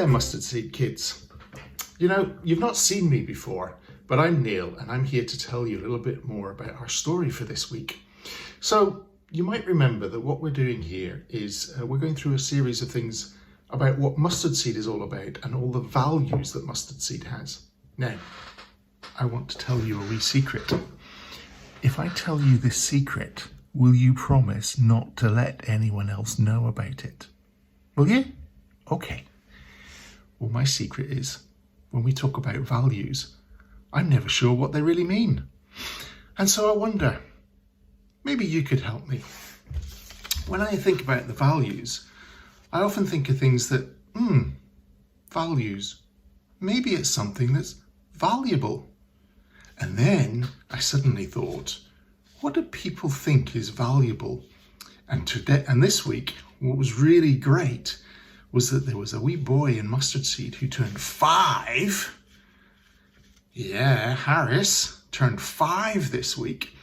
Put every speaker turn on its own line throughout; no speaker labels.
Mustard Seed Kids. You know, you've not seen me before, but I'm Niall and I'm here to tell you a little bit more about our story for this week. So you might remember that what we're doing here is we're going through a series of things about what mustard seed is all about and all the values that mustard seed has. Now, I want to tell you a wee secret. If I tell you this secret, will you promise not to let anyone else know about it? Will you? Okay. Well, my secret is, when we talk about values, I'm never sure what they really mean. And so I wonder, maybe you could help me. When I think about the values, I often think of things that, values, maybe it's something that's valuable. And then I suddenly thought, what do people think is valuable? And this week, what was really great was that there was a wee boy in Mustard Seed who turned 5. Yeah, Harris turned 5 this week.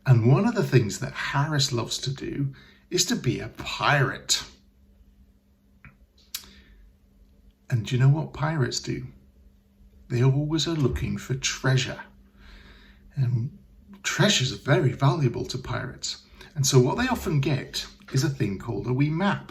And one of the things that Harris loves to do is to be a pirate. And do you know what pirates do? They always are looking for treasure. And treasures are very valuable to pirates. And so what they often get is a thing called a wee map.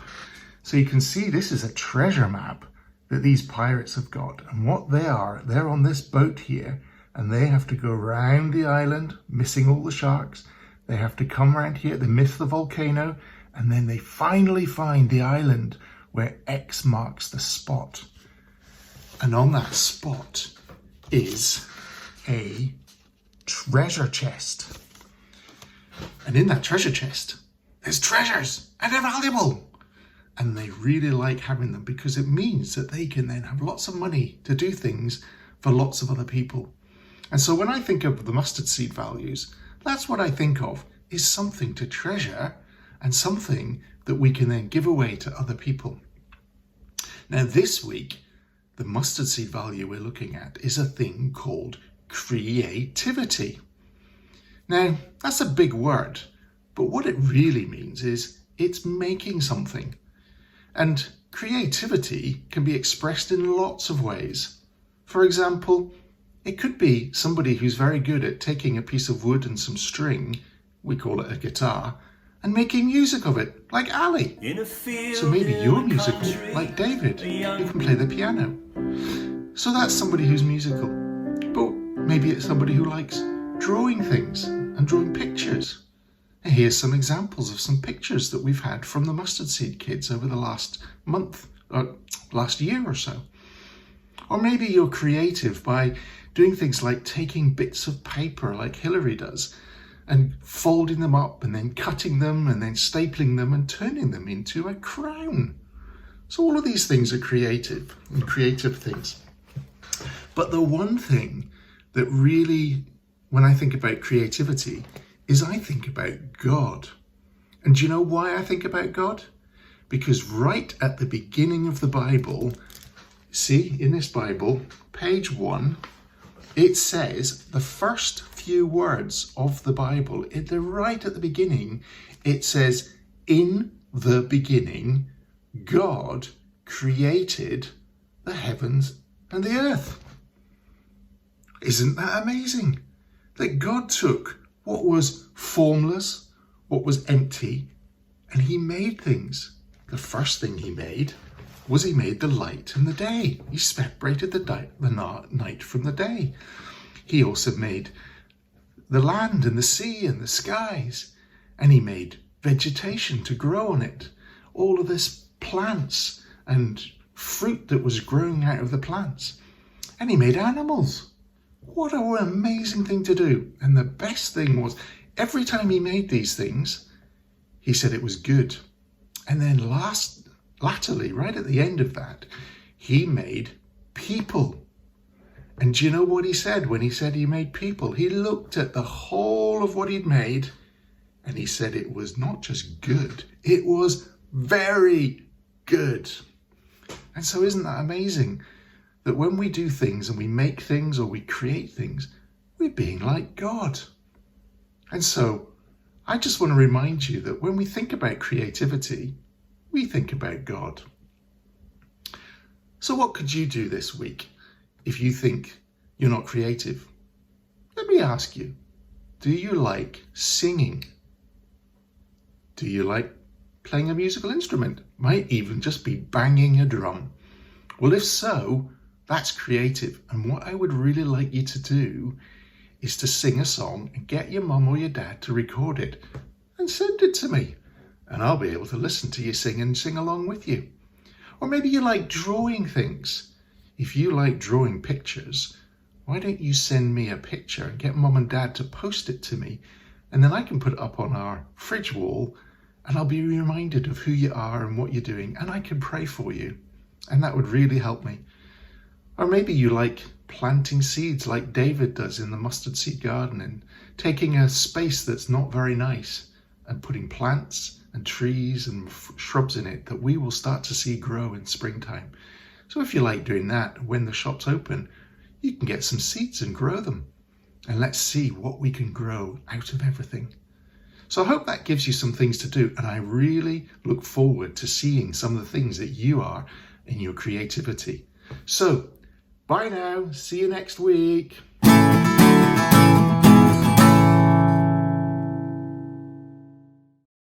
So you can see this is a treasure map that these pirates have got. And what they are, they're on this boat here and they have to go around the island, missing all the sharks. They have to come around here, they miss the volcano, and then they finally find the island where X marks the spot. And on that spot is a treasure chest. And in that treasure chest, there's treasures and they're valuable. And they really like having them because it means that they can then have lots of money to do things for lots of other people. And so when I think of the mustard seed values, that's what I think of, is something to treasure and something that we can then give away to other people. Now this week, the mustard seed value we're looking at is a thing called creativity. Now, that's a big word, but what it really means is it's making something. And creativity can be expressed in lots of ways. For example, it could be somebody who's very good at taking a piece of wood and some string, we call it a guitar, and making music of it, like Ali. So maybe you're musical, like David, who can play the piano. So that's somebody who's musical. But maybe it's somebody who likes drawing things and drawing pictures. And here's some examples of some pictures that we've had from the Mustard Seed Kids over the last month, or last year or so. Or maybe you're creative by doing things like taking bits of paper like Hillary does and folding them up and then cutting them and then stapling them and turning them into a crown. So all of these things are creative and creative things. But the one thing that really, when I think about creativity, is I think about God. And do you know why I think about God? Because right at the beginning of the Bible, see, in this Bible, page 1, it says the first few words of the Bible, right at the beginning, it says, in the beginning, God created the heavens and the earth. Isn't that amazing? That God took what was formless, what was empty, and he made things. The first thing he made was he made the light and the day. He separated the night from the day. He also made the land and the sea and the skies, and he made vegetation to grow on it. All of this plants and fruit that was growing out of the plants. And he made animals. What an amazing thing to do. And the best thing was, every time he made these things, he said it was good. And then latterly, right at the end of that, he made people. And do you know what he said when he said he made people? He looked at the whole of what he'd made and he said it was not just good, it was very good. And so isn't that amazing? That when we do things and we make things or we create things, we're being like God. And so I just want to remind you that when we think about creativity, we think about God. So what could you do this week if you think you're not creative? Let me ask you, do you like singing? Do you like playing a musical instrument? Might even just be banging a drum. Well, if so, that's creative. And what I would really like you to do is to sing a song and get your mum or your dad to record it and send it to me. And I'll be able to listen to you sing and sing along with you. Or maybe you like drawing things. If you like drawing pictures, why don't you send me a picture and get mum and dad to post it to me, and then I can put it up on our fridge wall and I'll be reminded of who you are and what you're doing, and I can pray for you, and that would really help me. Or maybe you like planting seeds like David does in the mustard seed garden, and taking a space that's not very nice and putting plants and trees and shrubs in it that we will start to see grow in springtime. So if you like doing that, when the shop's open, you can get some seeds and grow them. And let's see what we can grow out of everything. So I hope that gives you some things to do, and I really look forward to seeing some of the things that you are in your creativity. So, bye now. See you next week.